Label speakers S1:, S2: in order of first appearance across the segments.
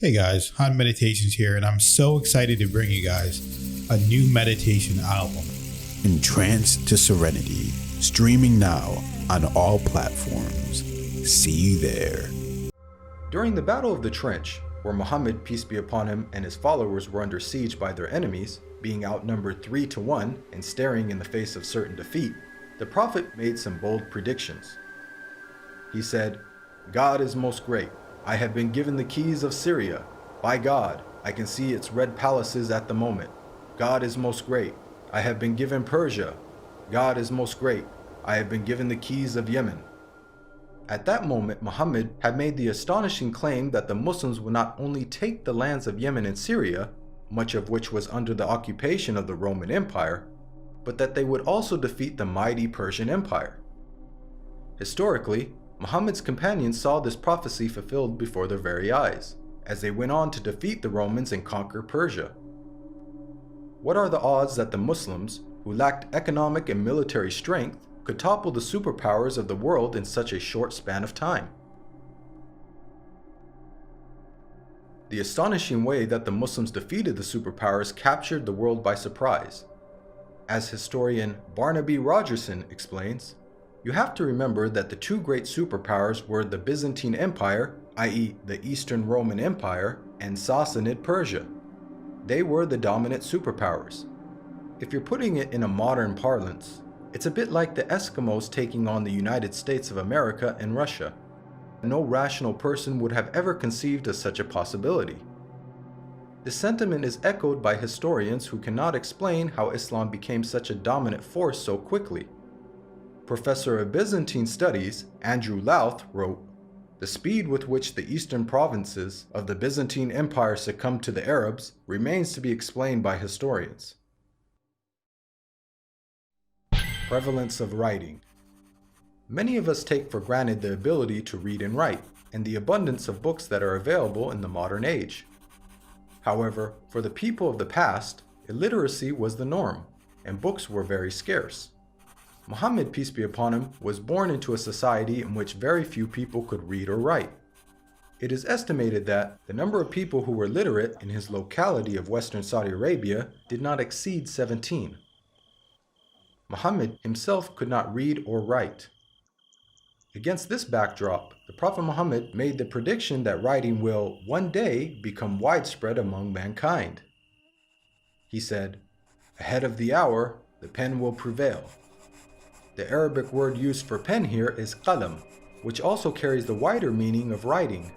S1: Hey guys, HANMEDITATIONS here, and I'm so excited to bring you guys a new meditation album.
S2: Entranced to Serenity, streaming now on all platforms. See you there.
S3: During the Battle of the Trench, where Muhammad, peace be upon him, and his followers were under siege by their enemies, being outnumbered 3-1 and staring in the face of certain defeat, the Prophet made some bold predictions. He said, "God is most great. I have been given the keys of Syria. By God, I can see its red palaces at the moment. God is most great. I have been given Persia. God is most great. I have been given the keys of Yemen." At that moment, Muhammad had made the astonishing claim that the Muslims would not only take the lands of Yemen and Syria, much of which was under the occupation of the Roman Empire, but that they would also defeat the mighty Persian Empire. Historically, Muhammad's companions saw this prophecy fulfilled before their very eyes, as they went on to defeat the Romans and conquer Persia. What are the odds that the Muslims, who lacked economic and military strength, could topple the superpowers of the world in such a short span of time? The astonishing way that the Muslims defeated the superpowers captured the world by surprise. As historian Barnaby Rogerson explains, you have to remember that the two great superpowers were the Byzantine Empire, i.e. the Eastern Roman Empire, and Sassanid Persia. They were the dominant superpowers. If you're putting it in a modern parlance, it's a bit like the Eskimos taking on the United States of America and Russia. No rational person would have ever conceived of such a possibility. This sentiment is echoed by historians who cannot explain how Islam became such a dominant force so quickly. Professor of Byzantine Studies, Andrew Louth, wrote, "The speed with which the eastern provinces of the Byzantine Empire succumbed to the Arabs remains to be explained by historians." Prevalence of writing. Many of us take for granted the ability to read and write, and the abundance of books that are available in the modern age. However, for the people of the past, illiteracy was the norm, and books were very scarce. Muhammad, peace be upon him, was born into a society in which very few people could read or write. It is estimated that the number of people who were literate in his locality of Western Saudi Arabia did not exceed 17. Muhammad himself could not read or write. Against this backdrop, the Prophet Muhammad made the prediction that writing will one day become widespread among mankind. He said, "Ahead of the hour, the pen will prevail." The Arabic word used for pen here is qalam, which also carries the wider meaning of writing.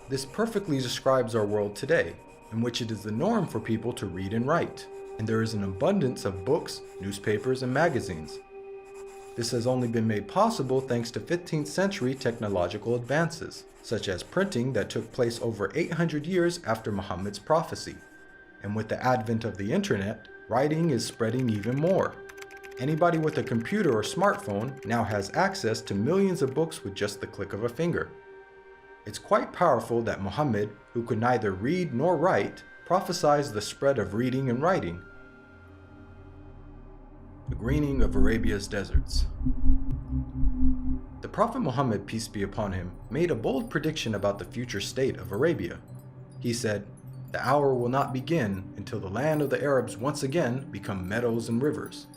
S3: This perfectly describes our world today, in which it is the norm for people to read and write, and there is an abundance of books, newspapers, and magazines. This has only been made possible thanks to 15th century technological advances, such as printing that took place over 800 years after Muhammad's prophecy. And with the advent of the internet, writing is spreading even more. Anybody with a computer or smartphone now has access to millions of books with just the click of a finger. It's quite powerful that Muhammad, who could neither read nor write, prophesied the spread of reading and writing. The greening of Arabia's deserts. The Prophet Muhammad, peace be upon him, made a bold prediction about the future state of Arabia. He said, "The hour will not begin until the land of the Arabs once again become meadows and rivers."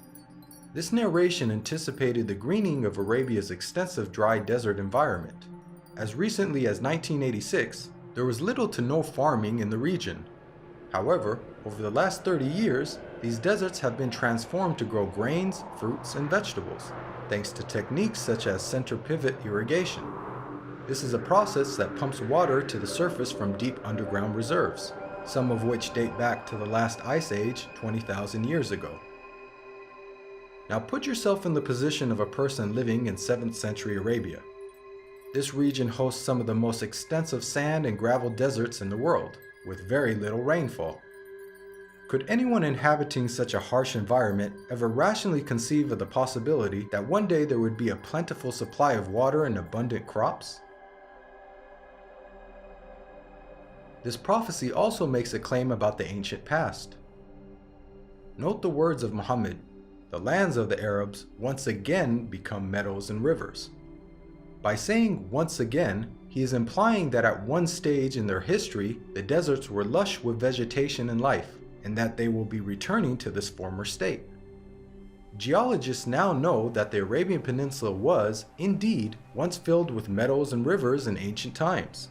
S3: This narration anticipated the greening of Arabia's extensive dry desert environment. As recently as 1986, there was little to no farming in the region. However, over the last 30 years, these deserts have been transformed to grow grains, fruits, and vegetables, thanks to techniques such as center pivot irrigation. This is a process that pumps water to the surface from deep underground reserves, some of which date back to the last ice age 20,000 years ago. Now put yourself in the position of a person living in 7th century Arabia. This region hosts some of the most extensive sand and gravel deserts in the world, with very little rainfall. Could anyone inhabiting such a harsh environment ever rationally conceive of the possibility that one day there would be a plentiful supply of water and abundant crops? This prophecy also makes a claim about the ancient past. Note the words of Muhammad, "The lands of the Arabs once again become meadows and rivers." By saying once again, he is implying that at one stage in their history, the deserts were lush with vegetation and life, and that they will be returning to this former state. Geologists now know that the Arabian Peninsula was, indeed, once filled with meadows and rivers in ancient times.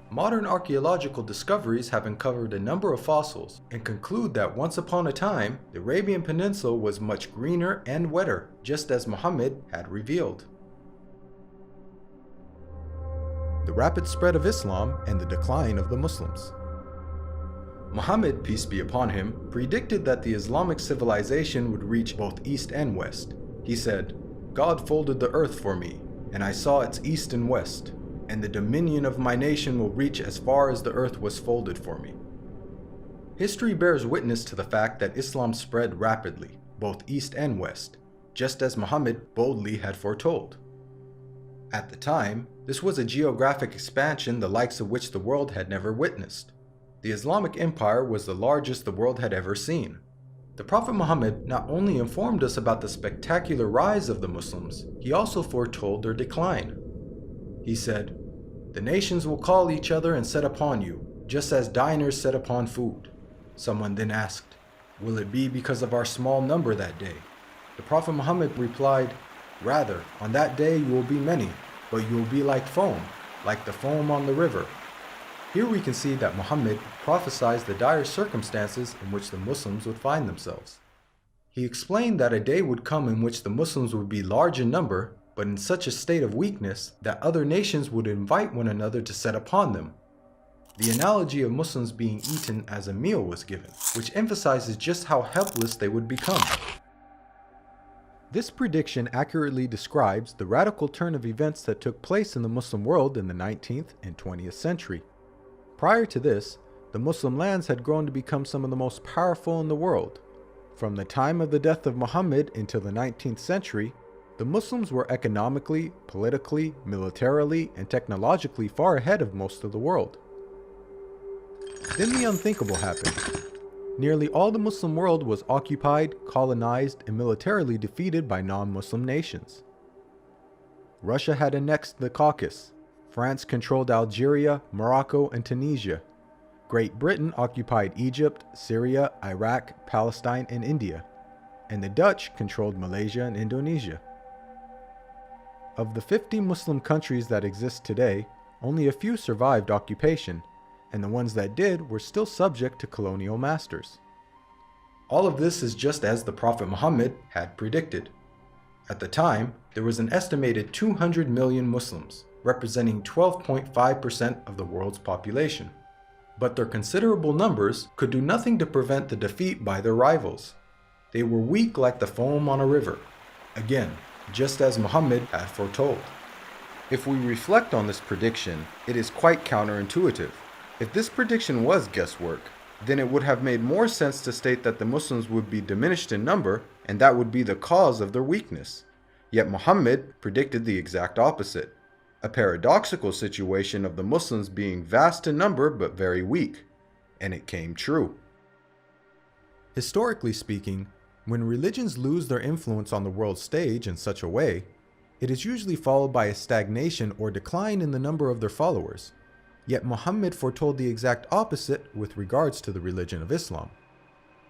S3: Modern archaeological discoveries have uncovered a number of fossils and conclude that once upon a time, the Arabian Peninsula was much greener and wetter, just as Muhammad had revealed. The rapid spread of Islam and the decline of the Muslims. Muhammad, peace be upon him, predicted that the Islamic civilization would reach both east and west. He said, "God folded the earth for me, and I saw its east and west, and the dominion of my nation will reach as far as the earth was folded for me." History bears witness to the fact that Islam spread rapidly, both east and west, just as Muhammad boldly had foretold. At the time, this was a geographic expansion the likes of which the world had never witnessed. The Islamic Empire was the largest the world had ever seen. The Prophet Muhammad not only informed us about the spectacular rise of the Muslims, he also foretold their decline. He said, "The nations will call each other and set upon you, just as diners set upon food." Someone then asked, "Will it be because of our small number that day?" The Prophet Muhammad replied, "Rather, on that day you will be many, but you will be like foam, like the foam on the river." Here we can see that Muhammad prophesied the dire circumstances in which the Muslims would find themselves. He explained that a day would come in which the Muslims would be large in number, but in such a state of weakness that other nations would invite one another to set upon them. The analogy of Muslims being eaten as a meal was given, which emphasizes just how helpless they would become. This prediction accurately describes the radical turn of events that took place in the Muslim world in the 19th and 20th century. Prior to this, the Muslim lands had grown to become some of the most powerful in the world. From the time of the death of Muhammad until the 19th century, the Muslims were economically, politically, militarily, and technologically far ahead of most of the world. Then the unthinkable happened. Nearly all the Muslim world was occupied, colonized, and militarily defeated by non-Muslim nations. Russia had annexed the Caucasus. France controlled Algeria, Morocco, and Tunisia. Great Britain occupied Egypt, Syria, Iraq, Palestine, and India. And the Dutch controlled Malaysia and Indonesia. Of the 50 Muslim countries that exist today, only a few survived occupation, and the ones that did were still subject to colonial masters. All of this is just as the Prophet Muhammad had predicted. At the time, there was an estimated 200 million Muslims, representing 12.5% of the world's population. But their considerable numbers could do nothing to prevent the defeat by their rivals. They were weak like the foam on a river. Again, just as Muhammad had foretold. If we reflect on this prediction, it is quite counterintuitive. If this prediction was guesswork, then it would have made more sense to state that the Muslims would be diminished in number, and that would be the cause of their weakness. Yet Muhammad predicted the exact opposite. A paradoxical situation of the Muslims being vast in number but very weak, and it came true. Historically speaking, when religions lose their influence on the world stage in such a way, it is usually followed by a stagnation or decline in the number of their followers. Yet Muhammad foretold the exact opposite with regards to the religion of Islam.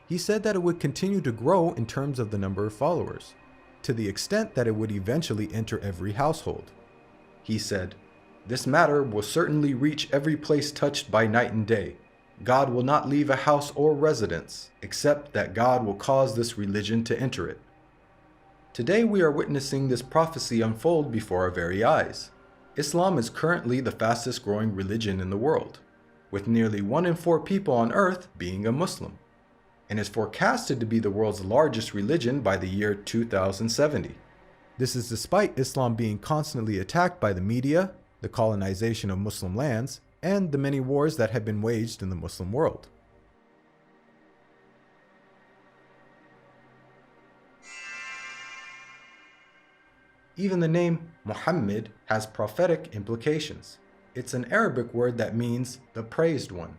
S3: He said that it would continue to grow in terms of the number of followers, to the extent that it would eventually enter every household. He said, "This matter will certainly reach every place touched by night and day. God will not leave a house or residence, except that God will cause this religion to enter it." Today we are witnessing this prophecy unfold before our very eyes. Islam is currently the fastest growing religion in the world, with nearly 1 in 4 people on earth being a Muslim, and is forecasted to be the world's largest religion by the year 2070. This is despite Islam being constantly attacked by the media, the colonization of Muslim lands, and the many wars that have been waged in the Muslim world. Even the name Muhammad has prophetic implications. It's an Arabic word that means the praised one.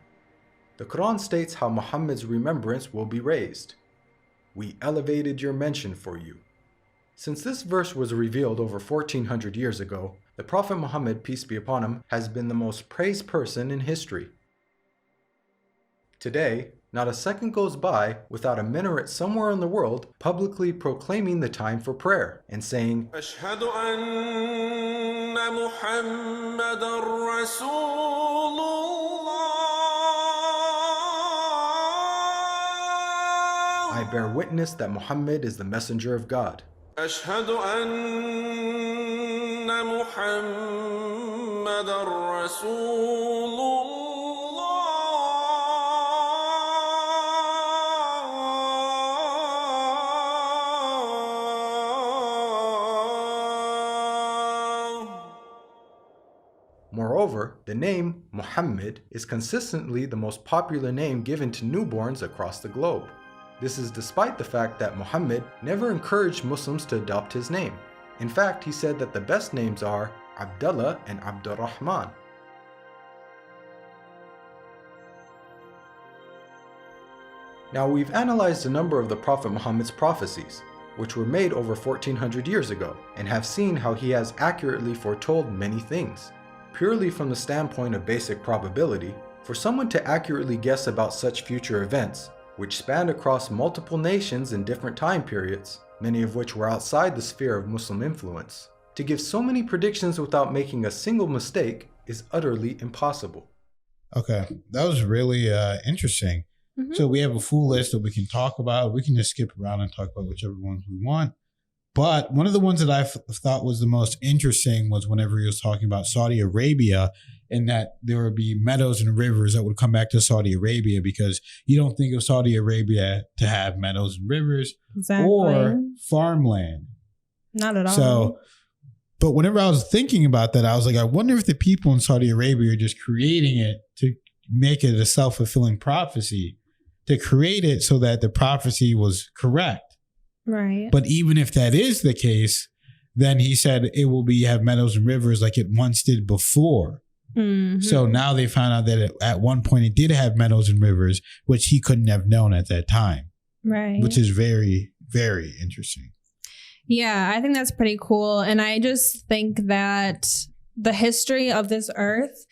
S3: The Quran states how Muhammad's remembrance will be raised. "We elevated your mention for you." Since this verse was revealed over 1400 years ago, the Prophet Muhammad, peace be upon him, has been the most praised person in history. Today, not a second goes by without a minaret somewhere in the world publicly proclaiming the time for prayer and saying,
S4: أشهد أن محمدًا رسول الله.
S3: I bear witness that Muhammad is the messenger of God.
S4: أشهد أن محمدًا رسول الله.
S3: Moreover, the name Muhammad is consistently the most popular name given to newborns across the globe. This is despite the fact that Muhammad never encouraged Muslims to adopt his name. In fact, he said that the best names are Abdullah and Abdurrahman. Now, we've analyzed a number of the Prophet Muhammad's prophecies, which were made over 1400 years ago, and have seen how he has accurately foretold many things. Purely from the standpoint of basic probability, for someone to accurately guess about such future events, which spanned across multiple nations in different time periods, many of which were outside the sphere of Muslim influence, to give so many predictions without making a single mistake is utterly impossible.
S1: Okay, that was really interesting. So we have a full list that we can talk about. We can just skip around and talk about whichever ones we want. But one of the ones that I thought was the most interesting was whenever he was talking about Saudi Arabia, and that there would be meadows and rivers that would come back to Saudi Arabia, because you don't think of Saudi Arabia to have meadows and rivers or farmland.
S5: Not at all.
S1: So, but whenever I was thinking about that, I was like, I wonder if the people in Saudi Arabia are just creating it to make it a self-fulfilling prophecy, to create it so that the prophecy was correct.
S5: Right.
S1: But even if that is the case, then he said it will have meadows and rivers like it once did before.
S5: Mm-hmm.
S1: So now they found out that at one point it did have meadows and rivers, which he couldn't have known at that time.
S5: Right.
S1: Which is very, very interesting.
S5: Yeah, I think that's pretty cool. And I just think that the history of this earth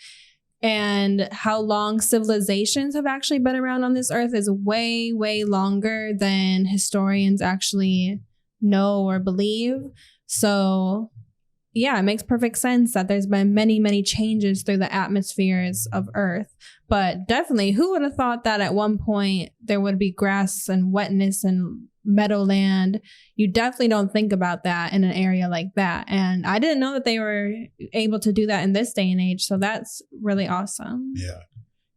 S5: and how long civilizations have actually been around on this earth is way, way longer than historians actually know or believe. So yeah, it makes perfect sense that there's been many, many changes through the atmospheres of Earth. But definitely, who would have thought that at one point there would be grass and wetness and meadowland? You definitely don't think about that in an area like that. And I didn't know that they were able to do that in this day and age. So that's really awesome.
S1: Yeah.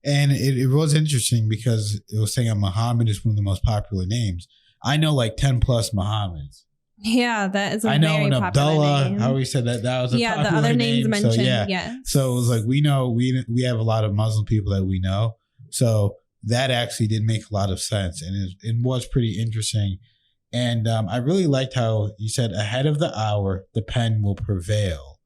S1: And it was interesting because it was saying Muhammad is one of the most popular names. I know like 10 plus Muhammads.
S5: Yeah, that is a
S1: I know
S5: very
S1: an
S5: popular
S1: Abdullah,
S5: name.
S1: how we said that was a popular
S5: the other names
S1: name.
S5: mentioned,
S1: So, yeah.
S5: yes.
S1: So it was like, we know we have a lot of Muslim people that we know. So that actually did make a lot of sense. And it was pretty interesting. And I really liked how you said ahead of the hour, the pen will prevail.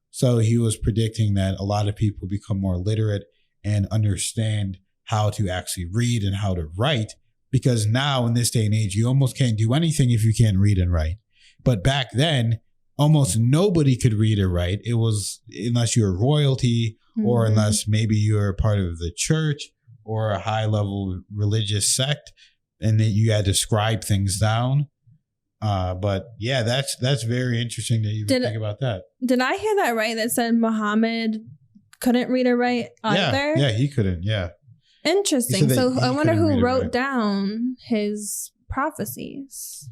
S1: So he was predicting that a lot of people become more literate and understand how to actually read and how to write. Because now in this day and age, you almost can't do anything if you can't read and write. But back then, almost nobody could read or write. It was unless you're royalty or unless maybe you're part of the church or a high level religious sect, and that you had to scribe things down. But yeah, that's very interesting that you think about that.
S5: Did I hear that right? That said Muhammad couldn't read or write either?
S1: Yeah, he couldn't. Yeah.
S5: Interesting. So I wonder who wrote down his prophecies.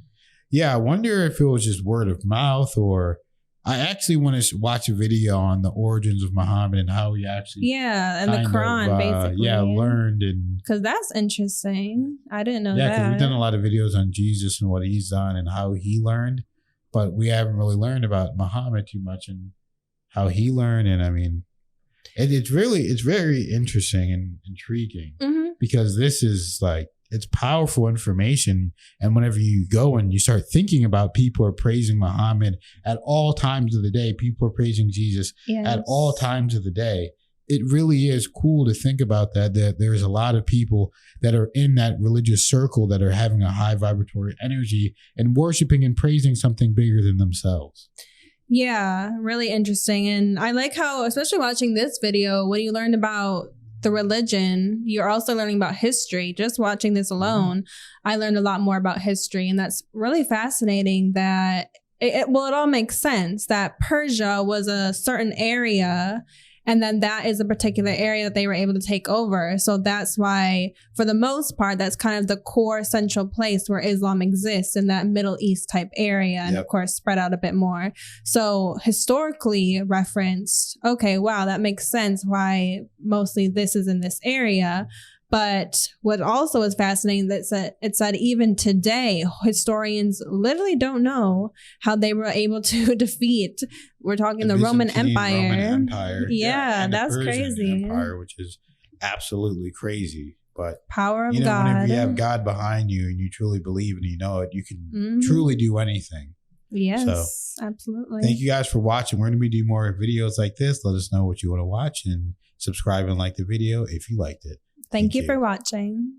S1: Yeah, I wonder if it was just word of mouth, or I actually want to watch a video on the origins of Muhammad and how he actually
S5: and the Quran basically
S1: learned, and
S5: because that's interesting. I didn't know that.
S1: Yeah, because we've done a lot of videos on Jesus and what he's done and how he learned, but we haven't really learned about Muhammad too much and how he learned. And I mean, it's very interesting and intriguing because this is like, it's powerful information. And whenever you go and you start thinking about people are praising Muhammad at all times of the day, people are praising Jesus at all times of the day. it really is cool to think about that there's a lot of people that are in that religious circle that are having a high vibratory energy and worshiping and praising something bigger than themselves.
S5: Yeah, really interesting. And I like how, especially watching this video, when you learned about the religion, you're also learning about history. Just watching this alone, I learned a lot more about history. And that's really fascinating that it all makes sense that Persia was a certain area, and then that is a particular area that they were able to take over. So that's why, for the most part, that's kind of the core central place where Islam exists, in that Middle East type area, and of course spread out a bit more. So historically referenced, okay, wow, that makes sense why mostly this is in this area. But what also is fascinating, that it's that even today, historians literally don't know how they were able to defeat. We're talking the Roman Empire. Yeah, that's crazy.
S1: Empire, which is absolutely crazy. But
S5: power of God.
S1: Whenever you have God behind you and you truly believe and you know it, you can truly do anything.
S5: Yes,
S1: so,
S5: absolutely.
S1: Thank you guys for watching. We're going to be doing more videos like this. Let us know what you want to watch and subscribe and like the video if you liked it.
S5: Thank you for watching.